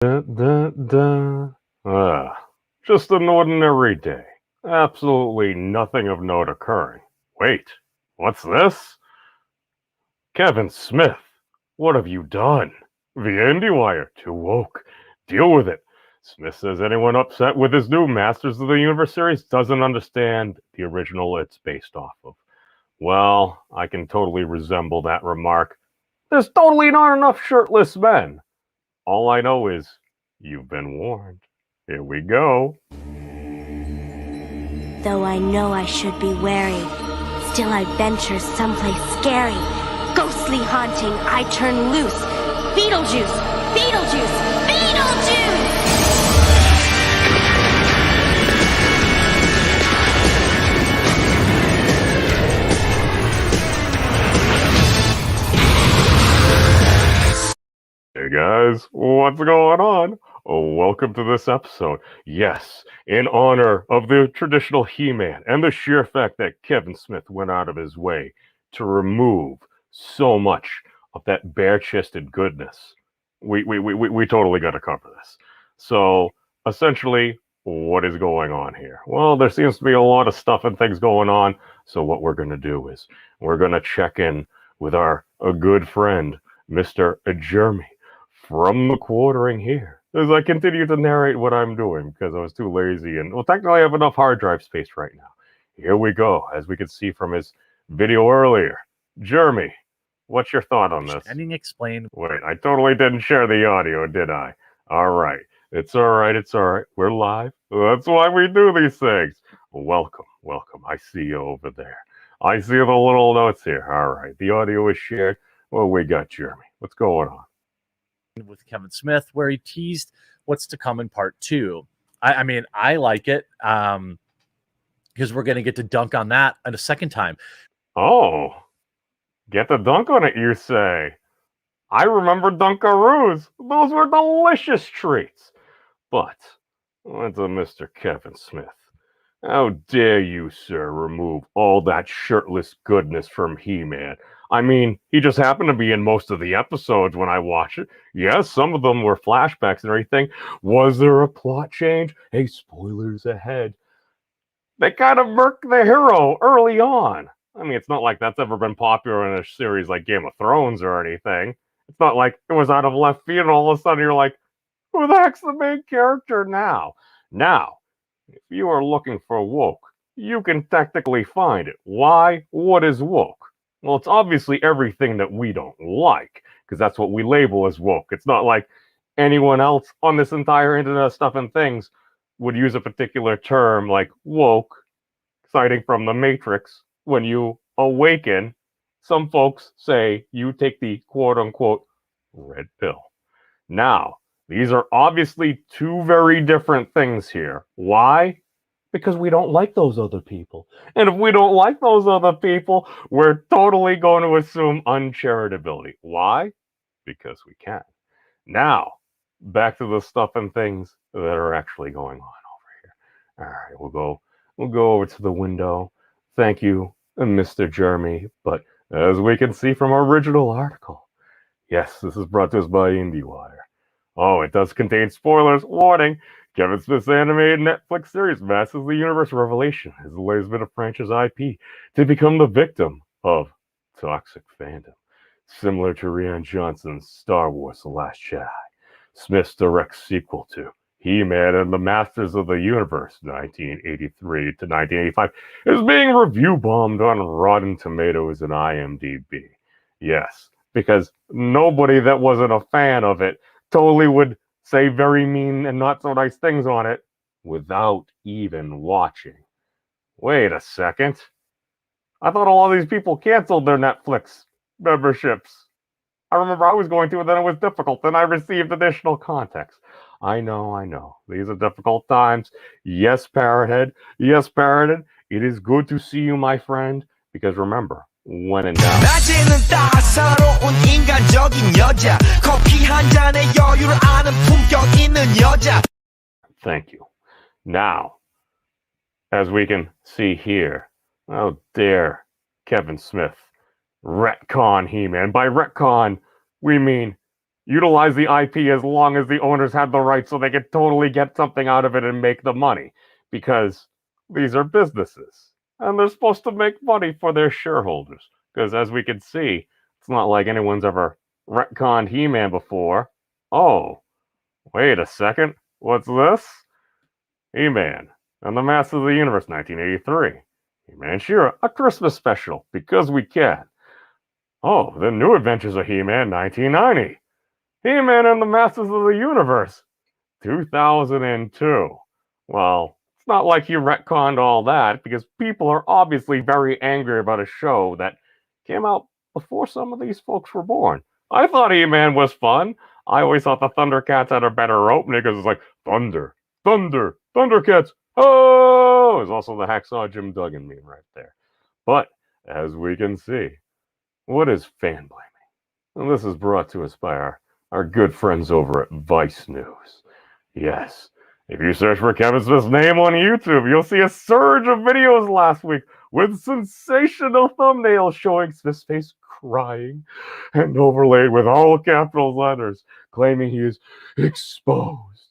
Da, da, da. Just an ordinary day. Absolutely nothing of note occurring. Wait, what's this? Kevin Smith, what have you done? The IndieWire, too woke. Deal with it. Smith says anyone upset with his new Masters of the Universe series doesn't understand the original it's based off of. Well, I can totally resemble that remark. There's totally not enough shirtless men. All I know is you've been warned. Here we go. Though I know I should be wary, still I venture someplace scary. Ghostly haunting, I turn loose. Beetlejuice! Beetlejuice! Beetlejuice! Hey guys, what's going on? Oh, welcome to this episode. Yes, in honor of the traditional He-Man and the sheer fact that Kevin Smith went out of his way to remove so much of that bare-chested goodness, we totally got to cover this. So, essentially, what is going on here? Well, there seems to be a lot of stuff and things going on. So what we're going to do is we're going to check in with our good friend, Mr. Jeremy, from the quartering here, as I continue to narrate what I'm doing because I was too lazy and, well, technically I have enough hard drive space right now. Here we go, as we can see from his video earlier. Jeremy, what's your thought on this? Ending explain. Wait, I totally didn't share the audio, did I? All right. It's all right. It's all right. We're live. That's why we do these things. Welcome. Welcome. I see you over there. I see the little notes here. All right. The audio is shared. Well, we got Jeremy. What's going on? With Kevin Smith, where he teased what's to come in part 2. I mean, I like it because we're going to get to dunk on that a second time. Oh, get the dunk on it, you say? I remember Dunkaroos. Those were delicious treats. But, what's a Mr. Kevin Smith? How dare you, sir, remove all that shirtless goodness from He-Man? I mean, he just happened to be in most of the episodes when I watched it. Yes, some of them were flashbacks and everything. Was there a plot change? Hey, spoilers ahead. They kind of murked the hero early on. I mean, it's not like that's ever been popular in a series like Game of Thrones or anything. It's not like it was out of left field and all of a sudden you're like, who the heck's the main character now? Now, if you are looking for woke, you can technically find it. Why? What is woke? Well, it's obviously everything that we don't like, because that's what we label as woke. It's not like anyone else on this entire internet of stuff and things would use a particular term like woke, citing from the Matrix. When you awaken, some folks say you take the quote-unquote red pill. Now, these are obviously two very different things here. Why? Because we don't like those other people. And if we don't like those other people, we're totally going to assume uncharitability. Why? Because we can. Now, back to the stuff and things that are actually going on over here. All right, we'll go over to the window. Thank you, Mr. Jeremy. But as we can see from our original article, yes, this is brought to us by IndieWire. Oh, it does contain spoilers. Warning. Kevin Smith's animated Netflix series, Masters of the Universe Revelation, is the latest bit of franchise IP to become the victim of toxic fandom. Similar to Rian Johnson's Star Wars The Last Jedi, Smith's direct sequel to He-Man and the Masters of the Universe, 1983 to 1985, is being review-bombed on Rotten Tomatoes and IMDb. Yes, because nobody that wasn't a fan of it totally would say very mean and not so nice things on it without even watching. Wait a second. I thought all these people canceled their Netflix memberships. I remember I was going to, and then it was difficult. Then I received additional context. I know. These are difficult times. Yes, Parrothead. Yes, Parrothead. It is good to see you, my friend. Because remember, when in doubt. 낮에는 따사로운 인간적인 여자 커피 한 잔에 여유를 아는 품격 있는 여자. Thank you. Now, as we can see here, how dare Kevin Smith retcon He-Man. By retcon, we mean utilize the IP as long as the owners had the rights so they could totally get something out of it and make the money. Because these are businesses. And they're supposed to make money for their shareholders. Because as we can see, it's not like anyone's ever retconned He-Man before. Oh, wait a second. What's this? He-Man and the Masters of the Universe, 1983. He-Man and She-Ra, a Christmas special, because we can. Oh, the New Adventures of He-Man, 1990. He-Man and the Masters of the Universe, 2002. Well, it's not like he retconned all that, because people are obviously very angry about a show that came out before some of these folks were born. I thought He-Man was fun. I always thought the Thundercats had a better opening, because it's like, thunder, thunder, Thundercats, oh! There's also the Hacksaw Jim Duggan meme right there. But, as we can see, what is fan blaming? And this is brought to us by our good friends over at Vice News. Yes, if you search for Kevin Smith's name on YouTube, you'll see a surge of videos last week with sensational thumbnails showing Smith's face crying and overlaid with all capital letters, claiming he is exposed,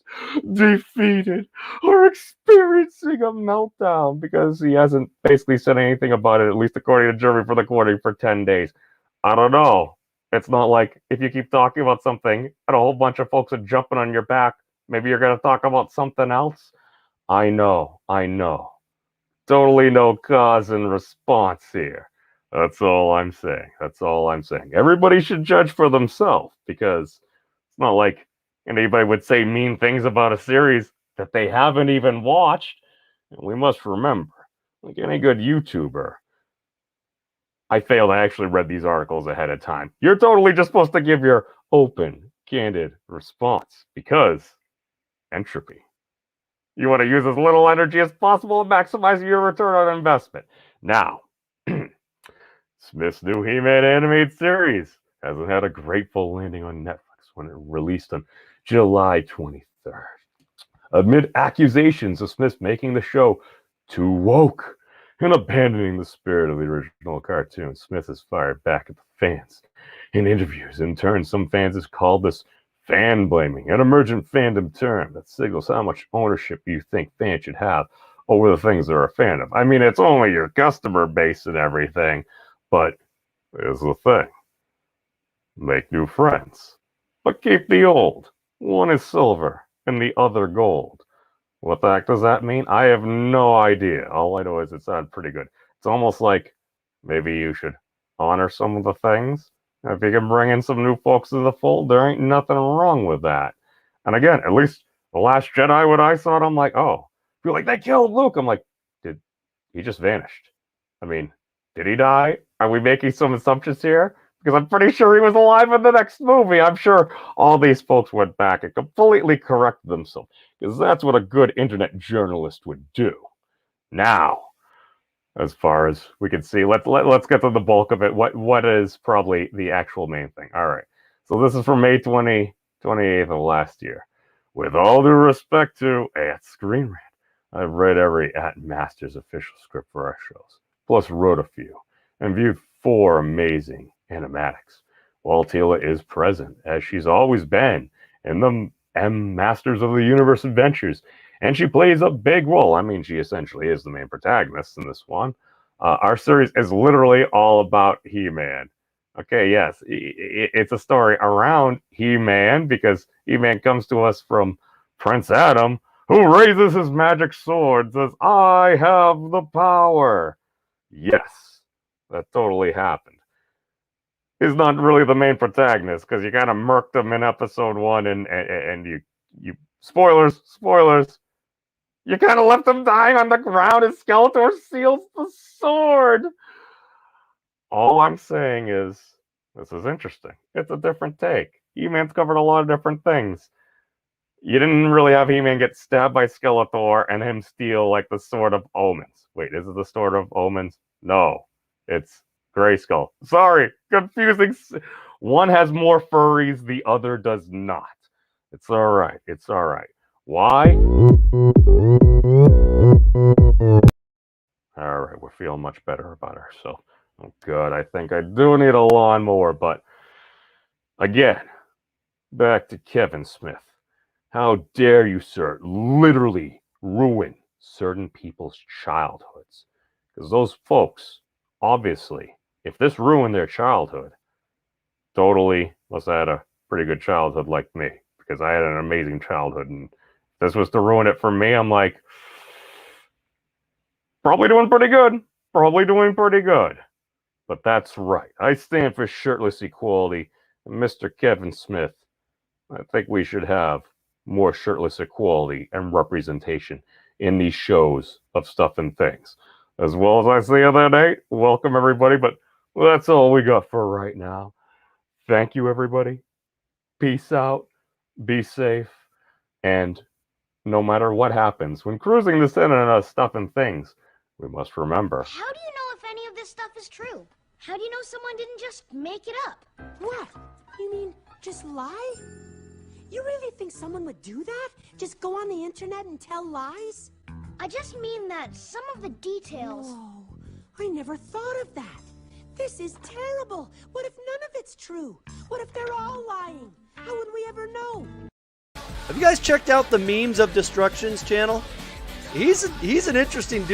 defeated, or experiencing a meltdown because he hasn't basically said anything about it, at least according to Jeremy for the Quarter, for 10 days. I don't know. It's not like if you keep talking about something and a whole bunch of folks are jumping on your back, maybe you're going to talk about something else. I know. Totally no cause and response here. That's all I'm saying. Everybody should judge for themselves, because it's not like anybody would say mean things about a series that they haven't even watched. And we must remember, like any good YouTuber, I failed. I actually read these articles ahead of time. You're totally just supposed to give your open, candid response, because entropy. You want to use as little energy as possible to maximize your return on investment. Now, Smith's new He-Man animated series hasn't had a grateful landing on Netflix when it released on July 23rd. Amid accusations of Smith making the show too woke and abandoning the spirit of the original cartoon, Smith has fired back at the fans in interviews. In turn, some fans have called this fan blaming, an emergent fandom term that signals how much ownership you think fans should have over the things they're a fan of. I mean, it's only your customer base and everything, but here's the thing. Make new friends, but keep the old. One is silver and the other gold. What the heck does that mean? I have no idea. All I know is it sounded pretty good. It's almost like maybe you should honor some of the things. If you can bring in some new folks to the fold, there ain't nothing wrong with that. And again, at least The Last Jedi, when I saw it, I'm like, oh. You're like, they killed Luke. I'm like, did he just vanished? I mean, did he die? Are we making some assumptions here? Because I'm pretty sure he was alive in the next movie. I'm sure all these folks went back and completely corrected themselves, because that's what a good internet journalist would do. Now, as far as we can see, let's get to the bulk of it. What is probably the actual main thing? All right. So this is from May 28th of last year. With all due respect to at Screen Rant, I've read every at Masters official script for our shows, plus wrote a few, and viewed 4 amazing animatics. While Tila is present, as she's always been, in the Masters of the Universe adventures, and she plays a big role. I mean, she essentially is the main protagonist in this one. Our series is literally all about He-Man. Okay, yes, it's a story around He-Man, because He-Man comes to us from Prince Adam, who raises his magic sword and says, I have the power. Yes, that totally happened. He's not really the main protagonist, because you kind of murked him in episode 1, and you spoilers, you kind of left him dying on the ground, and Skeletor seals the sword. All I'm saying is, this is interesting. It's a different take. He-Man's covered a lot of different things. You didn't really have He-Man get stabbed by Skeletor and him steal, like, the Sword of Omens. Wait, is it the Sword of Omens? No, it's Grayskull. Sorry, confusing. One has more furries, the other does not. It's all right. Why? All right, we're feeling much better about ourselves. Oh, God, I think I do need a lawnmower, but again, back to Kevin Smith. How dare you, sir, literally ruin certain people's childhoods? Because those folks, obviously, if this ruined their childhood, totally must have had a pretty good childhood like me, because I had an amazing childhood, and if this was to ruin it for me, I'm like, probably doing pretty good. Probably doing pretty good. But that's right. I stand for shirtless equality. And Mr. Kevin Smith, I think we should have more shirtless equality and representation in these shows of stuff and things. As well as I say the other day, welcome everybody, but that's all we got for right now. Thank you, everybody. Peace out. Be safe. And no matter what happens, when cruising this internet of stuff and things, we must remember. How do you know if any of this stuff is true? How do you know someone didn't just make it up? What? You mean just lie? You really think someone would do that? Just go on the internet and tell lies? I just mean that some of the details... Whoa, I never thought of that. This is terrible. What if none of it's true? What if they're all lying? How would we ever know? Have you guys checked out the Memes of Destruction's channel? He's an interesting dude.